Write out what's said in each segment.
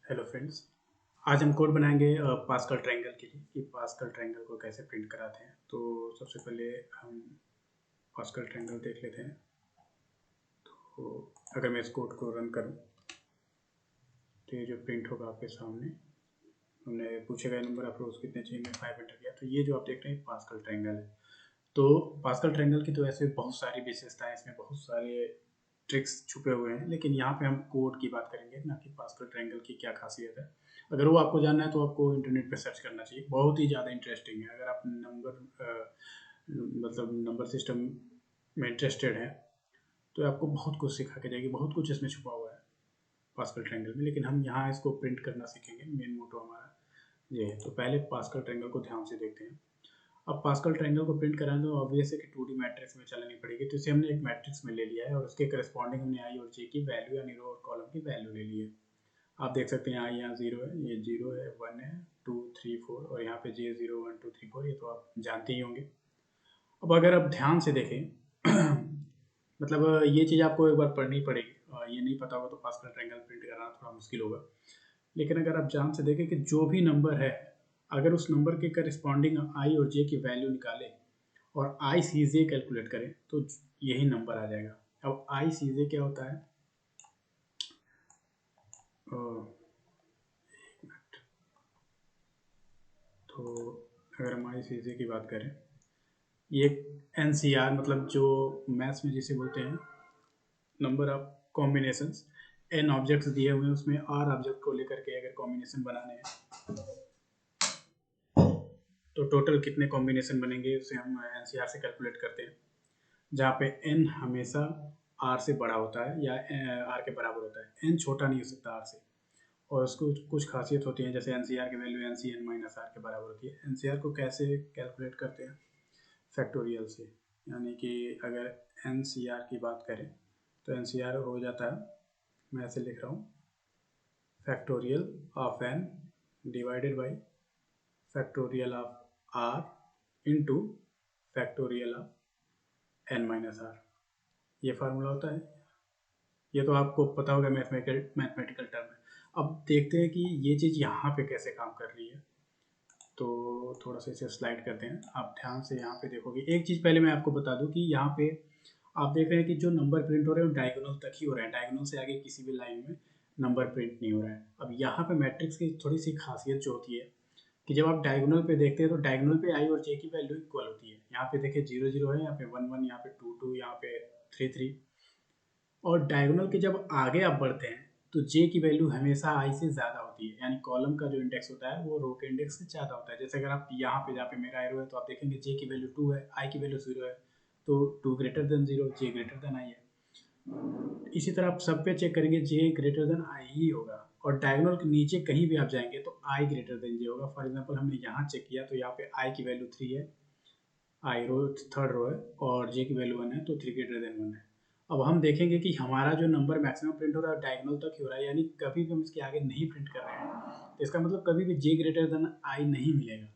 Hello friends. आज हम code बनाएंगे पास्कल ट्रायंगल के लिए कि पास्कल ट्रायंगल को कैसे प्रिंट कराते हैं। तो सबसे पहले हम पास्कल ट्रायंगल देख लेते हैं। तो अगर मैं इस कोड को रन करूं तो ये जो प्रिंट होगा आपके सामने, हमने पूछे गए नंबर ऑफ रोज कितने चाहिए, 5 एंटर किया। तो ये जो आप देख रहे हैं पास्कल ट्रायंगल है। तो पास्कल ट्रायंगल की तो ऐसे बहुत सारी विशेषताएं, इसमें बहुत सारे ट्रिक्स छुपे हुए हैं, लेकिन यहाँ पे हम कोड की बात करेंगे, ना कि पास्कल ट्रायंगल की क्या खासियत है। अगर वो आपको जानना है तो आपको इंटरनेट पे सर्च करना चाहिए, बहुत ही ज़्यादा इंटरेस्टिंग है। अगर आप नंबर सिस्टम में इंटरेस्टेड हैं तो आपको बहुत कुछ सिखा के जाएगी, बहुत कुछ इसमें छुपा हुआ है पास्कल ट्रायंगल में। लेकिन हम यहाँ इसको प्रिंट करना सीखेंगे, मेन मोटो हमारा ये है। तो पहले पास्कल ट्रायंगल को ध्यान से देखते हैं। अब पास्कल ट्रायंगल को प्रिंट कराना तो ऑब्वियस है कि 2D मैट्रिक्स में चलानी पड़ेगी। तो इसे हमने एक मैट्रिक्स में ले लिया है और उसके करस्पॉन्डिंग हमने आई और जे की वैल्यू यानी रो और कॉलम की वैल्यू ले ली है। आप देख सकते हैं आई यहाँ 0 है, ये 0 है, 1 है, 2 3 4 और यहाँ पे जे 0 1 2 3 4, ये तो आप जानते ही होंगे। अब अगर आप ध्यान से देखें मतलब ये चीज़ आपको एक बार पढ़नी पड़ेगी, ये नहीं पता होगा तो पास्कल ट्रायंगल प्रिंट करना थोड़ा मुश्किल होगा। लेकिन अगर आप ध्यान से देखें कि जो भी नंबर है, अगर उस नंबर के करस्पॉन्डिंग आई और जे की वैल्यू निकालें और आई सी जे कैलकुलेट करें तो यही नंबर आ जाएगा। अब आई सी जे क्या होता है, तो अगर हम आई सी जे की बात करें, ये एन सी आर मतलब जो मैथ्स में जिसे बोलते हैं number of combinations, N objects दिए हुए हैं, उसमें आर ऑब्जेक्ट को लेकर के अगर कॉम्बिनेशन बनाने हैं तो टोटल कितने कॉम्बिनेशन बनेंगे उसे हम एन सी आर से कैलकुलेट करते हैं, जहाँ पे एन हमेशा आर से बड़ा होता है या आर के बराबर होता है। एन छोटा नहीं हो सकता आर से, और उसको कुछ खासियत होती है, जैसे एन सी आर की value N C N minus R के बराबर होती है। एन सी आर को कैसे कैलकुलेट करते हैं, फैक्टोरियल से। यानी कि अगर एन सी आर की बात करें तो एन सी आर हो जाता है, मैं ऐसे लिख रहा हूँ, factorial of N divided by factorial of R into factorial of N minus R, ये फार्मूला होता है। ये तो आपको पता होगा, मैथमेटिकल टर्म है। अब देखते हैं कि ये चीज़ यहाँ पे कैसे काम कर रही है। तो थोड़ा सा इसे स्लाइड करते हैं, आप ध्यान से यहाँ पे देखोगे। एक चीज़ पहले मैं आपको बता दूँ कि यहाँ पे आप देख रहे हैं कि जो नंबर प्रिंट हो रहे हैं वो डायगोनल तक ही हो रहे हैं, डायगोनल से आगे किसी भी लाइन में नंबर प्रिंट नहीं हो रहा है। अब यहाँ पे मैट्रिक्स की थोड़ी सी खासियत जो होती है कि जब आप डायगोनल पे देखते हैं तो डायगोनल पे आई और जे की वैल्यू इक्वल होती है। यहाँ पे देखिए 0 0 है, यहाँ पे 1 1, यहाँ पे 2 2, यहाँ पे 3 3। और डायगोनल के जब आगे आप बढ़ते हैं तो जे की वैल्यू हमेशा आई से ज़्यादा होती है, यानी कॉलम का जो इंडेक्स होता है वो रो के इंडेक्स से ज़्यादा होता है। जैसे अगर आप यहाँ पे जहाँ पे मेरा एरो है तो आप देखेंगे जे की वैल्यू 2 है, आई की वैल्यू 0 है, तो 2 greater than 0, J greater than I है। इसी तरह आप सब पे चेक करेंगे जे ग्रेटर देन आई ही होगा, और डायगोनल के नीचे कहीं भी आप जाएंगे तो आई ग्रेटर देन जे होगा। फॉर एग्जांपल हमने यहाँ चेक किया तो यहाँ पे आई की वैल्यू 3 है, आई रो थर्ड रो है, और जे की वैल्यू 1 है, तो 3 ग्रेटर देन 1 है। अब हम देखेंगे कि हमारा जो नंबर मैक्सिमम प्रिंट हो रहा है डायगोनल तक ही हो रहा है, यानी कभी भी हम इसके आगे नहीं प्रिंट कर रहे हैं। तो इसका मतलब कभी भी जे ग्रेटर देन आई नहीं मिलेगा।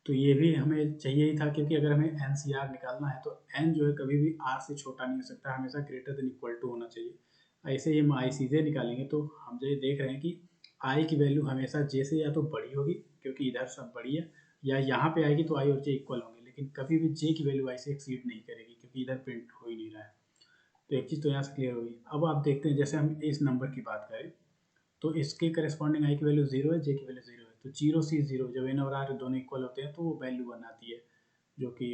तो ये भी हमें चाहिए ही था, क्योंकि अगर हमें एन सी आर निकालना है तो एन जो है कभी भी आर से छोटा नहीं हो सकता, हमेशा ग्रेटर देन इक्वल टू होना चाहिए। ऐसे ही हम आई सी जे निकालेंगे तो हम ये देख रहे हैं कि आई की वैल्यू हमेशा जे से या तो बड़ी होगी, क्योंकि इधर सब बड़ी है, या यहाँ पे आएगी तो आई और जे इक्वल होंगे, लेकिन कभी भी जे की वैल्यू आई से एक्सीड नहीं करेगी, क्योंकि इधर प्रिंट हो ही नहीं रहा है। तो एक चीज़ तो यहाँ से क्लियर होगी। अब आप देखते हैं, जैसे हम इस नंबर की बात करें तो इसके करस्पॉन्डिंग आई की वैल्यू 0 है, जे की वैल्यू 0 है, तो 0 सी 0 जब एन और आर दोनों इक्वल होते हैं तो वो वैल्यू 1 आती है, जो कि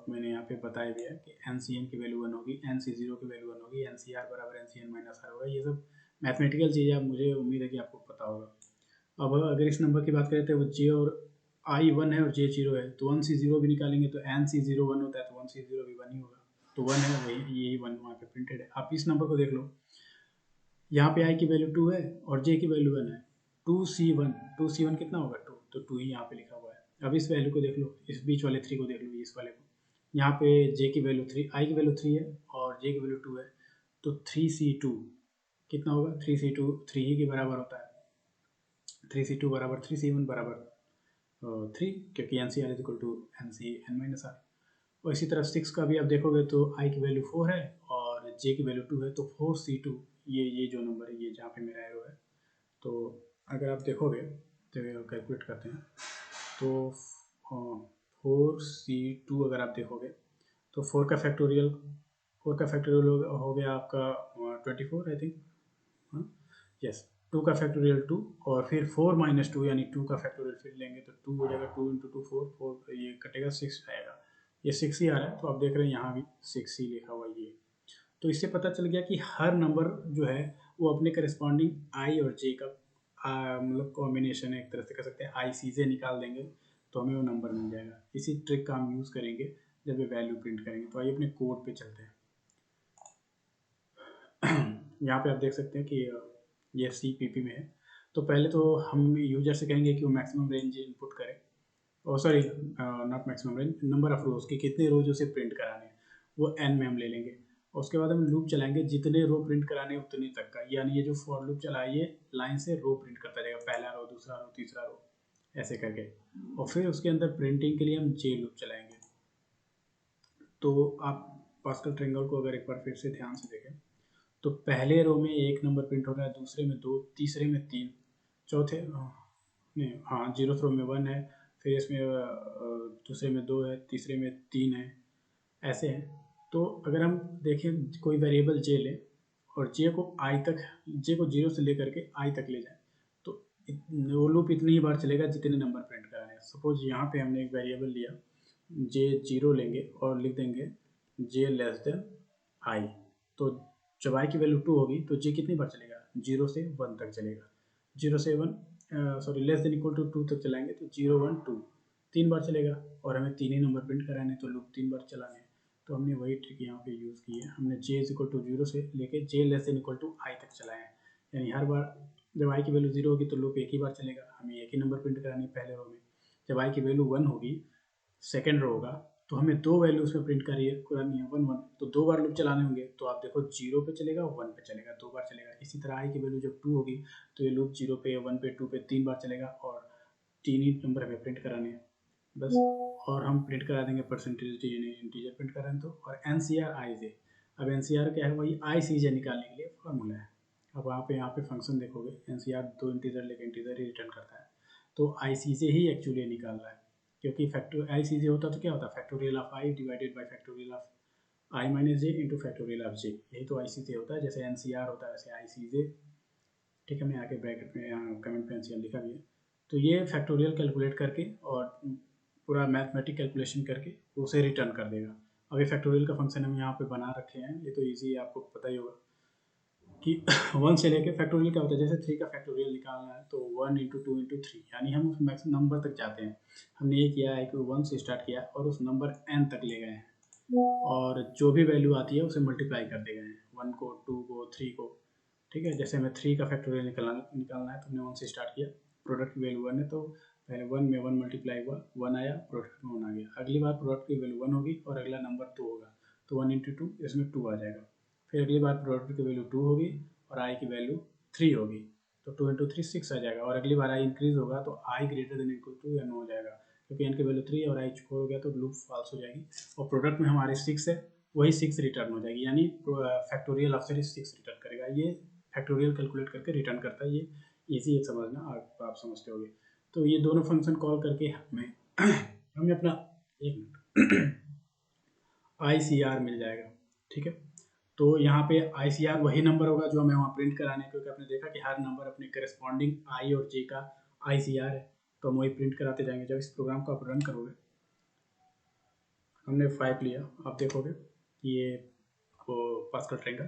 मैंने यहाँ पे बताया भी है कि एन सी एन की वैल्यू 1 होगी, एन सी 0 की वैल्यू 1 होगी, एन सी आर बराबर N C N minus R होगा। ये सब मैथमेटिकल चीज़ें आप, मुझे उम्मीद है कि आपको पता होगा। अब अगर इस नंबर की बात करें तो वो जे और आई 1 है और जे 0 है, तो 1 सी 0 भी निकालेंगे तो एन सी 0 1 होता है, तो 1 सी 0 भी 1 ही होगा, तो 1 है, वही यही 1 वहाँ पे प्रिंटेड है। आप इस नंबर को देख लो, यहाँ पे आई की वैल्यू 2 है और जे की वैल्यू 1 है, 2C1, 2C1 कितना होगा 2, तो 2 ही यहाँ पे लिखा हुआ है। अब इस वैल्यू को देख लो, इस बीच वाले 3 को देख लो, इस वाले को, यहाँ पे जे की वैल्यू 3, आई की वैल्यू 3 है और जे की वैल्यू 2 है, तो 3C2 कितना होगा, 3C2 3 ही के बराबर होता है, 3C2 बराबर 3C1 बराबर 3, क्योंकि N C R is equal to N C N minus R. और इसी तरह 6 का भी आप देखोगे तो आई की वैल्यू 4 है और जे की वैल्यू 2 है, तो 4C2, ये जो नंबर है, ये जहाँ पे मेरा एरो है, तो अगर आप देखोगे तो कैलकुलेट करते हैं तो 4C2 अगर आप देखोगे तो 4 का फैक्टोरियल हो गया आपका 24 आई थिंक। हाँ यस, 2 का फैक्टोरियल 2 और फिर 4 - 2 यानी 2 का फैक्टोरियल फिर लेंगे तो 2 हो जाएगा। 2 × 2 4, 4 ये कटेगा 6 आएगा। ये 6 ही आ रहा है तो आप देख रहे हैं यहाँ भी 6 ही लिखा हुआ ये। तो इससे पता चल गया कि हर नंबर जो है वो अपने करस्पॉन्डिंग आई और जे का मतलब कॉम्बिनेशन है, एक तरह से कह सकते हैं। आई सी जे निकाल देंगे तो हमें वो नंबर मिल जाएगा। इसी ट्रिक का हम यूज़ करेंगे जब ये वैल्यू प्रिंट करेंगे। तो आइए अपने कोड पे चलते हैं। यहाँ पे आप देख सकते हैं कि ये सी पी पी में है। तो पहले तो हम यूजर से कहेंगे कि वो मैक्सिमम रेंज इनपुट करे, और sorry not maximum range, number of रोज की कितने रोज उसे प्रिंट कराने हैं वो एन में हम ले लेंगे। और उसके बाद हम लूप चलाएंगे जितने रो प्रिंट कराने उतने तक का, यानी ये जो फॉर लूप चलाए ये लाइन से रो प्रिंट करता जाएगा, पहला रो, दूसरा रो, तीसरा रो, ऐसे करके। और फिर उसके अंदर प्रिंटिंग के लिए हम जे लूप चलाएंगे। तो आप पास्कल ट्रायंगल को अगर एक बार फिर से ध्यान से देखें तो पहले रो में एक नंबर प्रिंट हो रहा है, दूसरे में 2, तीसरे में 3, चौथे नहीं हाँ जीरो रो में 1 है, फिर इसमें दूसरे में 2 है, तीसरे में 3 है, ऐसे हैं। तो अगर हम देखें कोई वेरिएबल जे लें और जे को आई तक, जे को 0 से लेकर के आई तक ले जाएं तो वो लूप इतनी ही बार चलेगा जितने नंबर प्रिंट कराने हैं। सपोज यहाँ पे हमने एक वेरिएबल लिया जे 0 लेंगे और लिख देंगे जे लेस देन आई। तो जब आई की वैल्यू 2 होगी तो जे कितनी बार चलेगा, 0 से 1 तक चलेगा। 0 से 1 sorry less than equal to 2 तक चलाएंगे तो 0 1 2 3 बार चलेगा। और हमें 3 ही नंबर प्रिंट कराने तो लूप 3 बार चलाने हैं। तो हमने वही ट्रिक यहाँ पे यूज़ की है। हमने जे इज इक्वल टू 0 से लेके j less than equal to आई तक चलाए हैं। यानी हर बार जब आई की वैल्यू 0 होगी तो लूप एक ही बार चलेगा, हमें एक ही नंबर प्रिंट करानी है पहले रो में। जब आई की वैल्यू 1 होगी, सेकेंड रो होगा, तो हमें 2 वैल्यू उसमें प्रिंट करानी है 1 1, तो 2 बार लूप चलाने होंगे। तो आप देखो 0 पे चलेगा, 1 पे चलेगा, 2 बार चलेगा। इसी तरह आई की वैल्यू जब 2 होगी तो ये लूप 0 पे, 1 पे, 2 पे 3 बार चलेगा और 3 ही नंबर हमें प्रिंट कराने हैं बस। और हम प्रिंट करा देंगे परसेंटेज इंटीजर प्रिंट कराएं तो। और एन सी आर आई जे, अब एन सी आर क्या है, वही आई सी जे निकालने के लिए फॉर्मूला है। अब आप यहाँ पे फंक्शन देखोगे, एन सी आर 2 इंटीजर लेके इंटीजर ही रिटर्न करता है, तो आई सी जे ही एक्चुअली निकाल रहा है। क्योंकि फैक्टर आई सी जे होता तो क्या होता, factorial of i divided by factorial of i minus j into factorial of j, यही तो आई सी जे होता है। जैसे एन सी आर होता है वैसे आई सी जे। ठीक है, मैं आके ब्रैकेट में यहाँ कमेंट पे एन सी आर लिखा भी है। तो ये फैक्टोरियल कैलकुलेट करके और पूरा मैथमेटिक कैलकुलेशन करके उसे रिटर्न कर देगा। अब ये फैक्टोरियल का फंक्शन हम यहाँ पे बना रखे हैं, ये तो ईजी है, आपको पता ही होगा कि 1 से लेके फैक्टोरियल क्या होता है। जैसे 3 का फैक्टोरियल निकालना है तो 1 × 2 × 3, यानी हम उस मैक्सिमम नंबर तक जाते हैं। हमने ये किया है कि 1 से स्टार्ट किया और उस नंबर n तक ले गए हैं और जो भी वैल्यू आती है उसे मल्टीप्लाई कर दे गए हैं, 1 को, 2 को, 3 को। ठीक है, जैसे हमें 3 का फैक्टोरियल निकालना है तो हमने 1 से स्टार्ट किया, प्रोडक्ट की वैल्यू 1 है तो पहले 1 में 1 मल्टीप्लाई हुआ, 1 आया, प्रोडक्ट में 1 आ गया। अगली बार प्रोडक्ट की वैल्यू 1 होगी और अगला नंबर 2 होगा तो 1 × 2 इसमें 2 आ जाएगा। फिर अगली बार प्रोडक्ट की वैल्यू 2 होगी और आई की वैल्यू 3 होगी तो 2 × 3 6 आ जाएगा। और अगली बार आई इंक्रीज होगा तो i greater than equal to n हो जाएगा, क्योंकि n की वैल्यू 3 और आई 4 हो गया तो लूप फॉल्स हो जाएगी। और प्रोडक्ट में हमारे 6 है, वही 6 रिटर्न हो जाएगी, यानी फैक्टोरियल ऑफ 6 रिटर्न करेगा। ये फैक्टोरियल कैलकुलेट करके रिटर्न करता है। ये ईजी है समझना, आप समझते होगे। तो ये दोनों फंक्शन कॉल करके हमें हमें अपना एक मिनट आई सी आर मिल जाएगा। ठीक है, तो यहाँ पे आई सी आर वही नंबर होगा जो हमें वहाँ प्रिंट कराने, क्योंकि आपने देखा कि हर नंबर अपने करस्पॉन्डिंग आई और जे का आई सी आर है, तो हम वही प्रिंट कराते जाएंगे। जब इस प्रोग्राम को आप रन करोगे, हमने 5 लिया, आप देखोगे ये पास्कल ट्रायंगल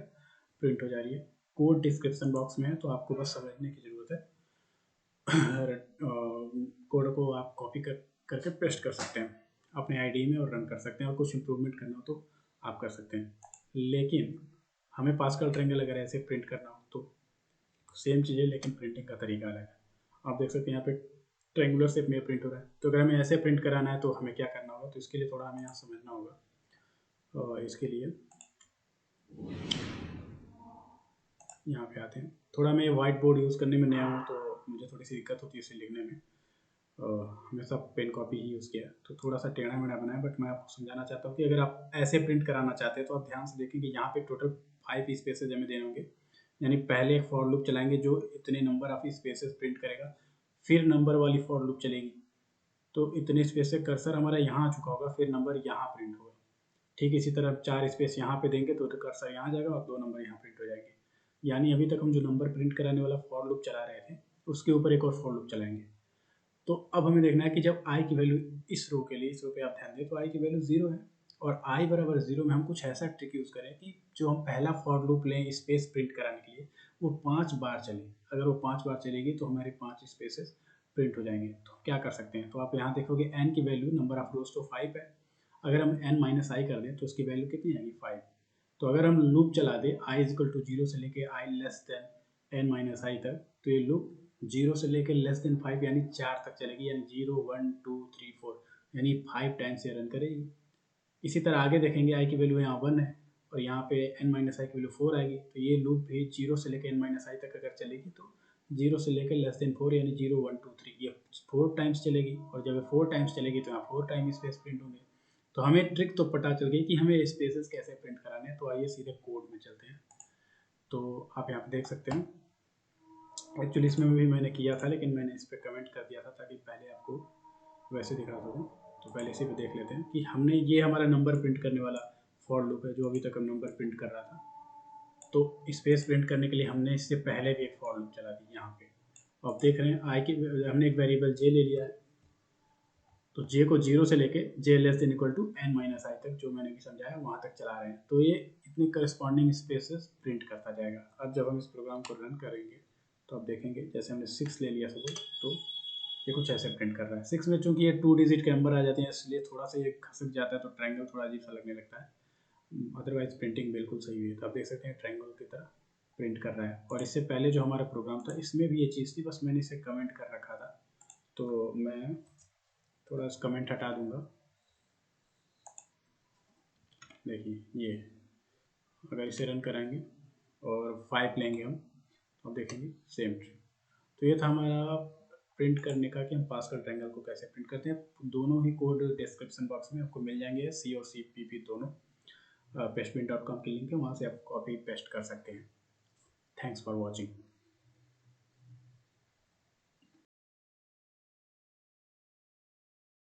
प्रिंट हो जा रही है। कोड डिस्क्रिप्शन बॉक्स में है तो आपको बस समझने की ज़रूरत है। कोड को आप कॉपी करके पेस्ट कर सकते हैं अपने आईडी में और रन कर सकते हैं, और कुछ इम्प्रूवमेंट करना हो तो आप कर सकते हैं। लेकिन हमें पास्कल ट्रायंगल अगर ऐसे प्रिंट करना हो तो सेम चीज़ है, लेकिन प्रिंटिंग का तरीका अलग है। आप देख सकते हैं यहाँ पे ट्रायंगुलर शेप में प्रिंट हो रहा है। तो अगर हमें ऐसे प्रिंट कराना है तो हमें क्या करना होगा, तो इसके लिए थोड़ा हमें यहाँ समझना होगा। और इसके लिए यहाँ पे आते हैं। थोड़ा मैं वाइट बोर्ड यूज़ करने में नया हूँ तो मुझे थोड़ी सी दिक्कत होती है इसे लिखने में। हमेशा पेन कॉपी ही यूज़ किया तो थोड़ा सा टेढ़ा मेढ़ा बना है, बट मैं आपको समझाना चाहता हूँ कि अगर आप ऐसे प्रिंट कराना चाहते हैं तो आप ध्यान से देखें कि यहाँ पे टोटल 5 स्पेसेज हमें देने होंगे। यानी पहले एक फॉर लूप चलाएंगे जो इतने नंबर ऑफ स्पेसेस प्रिंट करेगा, फिर नंबर वाली फॉर लूप चलेगी, तो इतने स्पेस से कर्सर हमारा यहाँ आ चुका होगा, फिर नंबर यहाँ प्रिंट होगा। ठीक इसी तरह 4 स्पेस यहाँ पे देंगे तो कर्सर यहाँ जाएगा और 2 नंबर यहाँ प्रिंट हो जाएंगे। यानी अभी तक हम जो नंबर प्रिंट कराने वाला फॉर लूप चला रहे थे उसके ऊपर एक और फॉर लूप चलाएंगे। तो अब हमें देखना है कि जब आई की वैल्यू इस रो के लिए, इस रो पे आप ध्यान दें तो आई की वैल्यू 0 है और आई बराबर 0 में हम कुछ ऐसा ट्रिक यूज़ करें कि जो हम पहला फॉर लूप लें स्पेस प्रिंट कराने के लिए वो 5 बार चले। अगर वो 5 बार चलेगी तो हमारे 5 स्पेसेस प्रिंट हो जाएंगे। तो क्या कर सकते हैं, तो आप यहाँ देखोगे n की वैल्यू नंबर ऑफ रोज तो 5 है, अगर हम n माइनस आई कर दें तो उसकी वैल्यू कितनी आएगी 5। तो अगर हम लूप चला दें i इक्वल टू 0 से लेके i less than n minus i तक, तो ये लूप 0 से लेकर लेस देन 5 यानी 4 तक चलेगी, यानी 0 1 2 3 4 यानी 5 टाइम्स ये रन करेगी। इसी तरह आगे देखेंगे आई की वैल्यू यहाँ 1 है और यहाँ पे n माइनस आई की वैल्यू 4 आएगी, तो ये लूप भी 0 से लेकर n माइनस आई तक अगर चलेगी तो 0 से लेकर लेस देन 4 यानी 0 1 2 3 ये 4 टाइम्स चलेगी, और जब 4 टाइम्स चलेगी तो यहाँ 4 टाइम स्पेस प्रिंट होंगे। तो हमें ट्रिक तो पता चल गई कि हमें स्पेसेस कैसे प्रिंट कराने हैं। तो आइए सीधे कोड में चलते हैं। तो आप यहाँ पे देख सकते हैं, एक्चुअली इसमें भी मैंने किया था लेकिन मैंने इस पर कमेंट कर दिया था ताकि पहले आपको वैसे दिखा सकूँ। तो पहले इसी पे देख लेते हैं कि हमने ये हमारा नंबर प्रिंट करने वाला फॉर लूप है जो अभी तक हम नंबर प्रिंट कर रहा था। तो स्पेस प्रिंट करने के लिए हमने इससे पहले भी एक फॉर लूप चला दी यहाँ पे। अब देख रहे हैं आई की हमने एक वेरिएबल जे ले लिया है, तो जे को 0 से लेके j less than equal to n minus i तक जो मैंने भी समझाया वहाँ तक चला रहे हैं। तो ये इतने करस्पॉन्डिंग स्पेसेस प्रिंट करता जाएगा। अब जब हम इस प्रोग्राम को रन करेंगे तो आप देखेंगे जैसे हमने 6 ले लिया सपोज, तो ये कुछ ऐसे प्रिंट कर रहा है। 6 में चूंकि ये 2 डिजिट के नंबर आ जाते हैं इसलिए थोड़ा सा ये खसक जाता है, तो ट्रायंगल थोड़ा अजीब सा लगने लगता है, अदरवाइज प्रिंटिंग बिल्कुल सही हुई है। तो आप देख सकते हैं ट्रायंगल की तरह प्रिंट कर रहा है। और इससे पहले जो हमारा प्रोग्राम था इसमें भी ये चीज़ थी, बस मैंने इसे कमेंट कर रखा था, तो मैं थोड़ा कमेंट हटा दूंगा। देखिए ये अगर इसे रन कराएंगे और 5 लेंगे हम तो देखेंगे सेम ट्री। तो ये था हमारा प्रिंट करने का कि हम पास्कल ट्रायंगल को कैसे प्रिंट करते हैं। दोनों ही कोड डिस्क्रिप्शन बॉक्स में आपको मिल जाएंगे, सी और सी पी पी दोनों। pestprint.com की लिंक है, वहाँ से आप कॉपी पेस्ट कर सकते हैं। Thanks for watching.